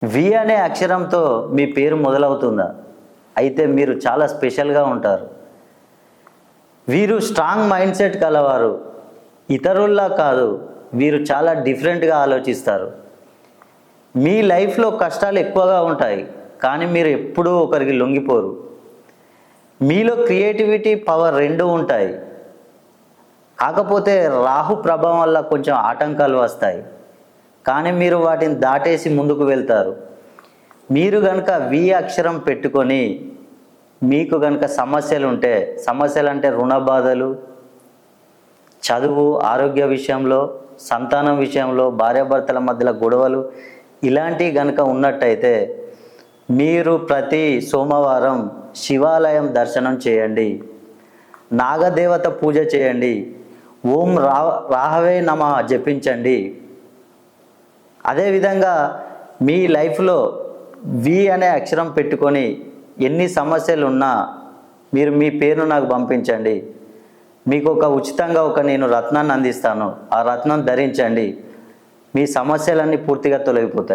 వి అనే అక్షరంతో మీ పేరు మొదలవుతుందా? అయితే మీరు చాలా స్పెషల్గా ఉంటారు. వీరు స్ట్రాంగ్ మైండ్ సెట్ కలవారు. ఇతరుల్లా కాదు, వీరు చాలా డిఫరెంట్గా ఆలోచిస్తారు. మీ లైఫ్లో కష్టాలు ఎక్కువగా ఉంటాయి, కానీ మీరు ఎప్పుడూ ఒకరికి లొంగిపోరు. మీలో క్రియేటివిటీ, పవర్ రెండూ ఉంటాయి. కాకపోతే రాహు ప్రభావం వల్ల కొంచెం ఆటంకాలు వస్తాయి, కానీ మీరు వాటిని దాటేసి ముందుకు వెళ్తారు. మీరు కనుక వి అక్షరం పెట్టుకొని మీకు కనుక సమస్యలు ఉంటే, సమస్యలు అంటే రుణ బాధలు, చదువు, ఆరోగ్య విషయంలో, సంతానం విషయంలో, భార్యాభర్తల మధ్యలో గొడవలు, ఇలాంటివి కనుక ఉన్నట్టయితే మీరు ప్రతి సోమవారం శివాలయం దర్శనం చేయండి, నాగదేవత పూజ చేయండి, ఓం రాహవే నమః జపించండి. అదేవిధంగా మీ లైఫ్లో వి అనే అక్షరం పెట్టుకొని ఎన్ని సమస్యలు ఉన్నా మీరు మీ పేరును నాకు పంపించండి. మీకు ఉచితంగా నేను రత్నాన్ని అందిస్తాను. ఆ రత్నం ధరించండి, మీ సమస్యలన్నీ పూర్తిగా తొలగిపోతాయి.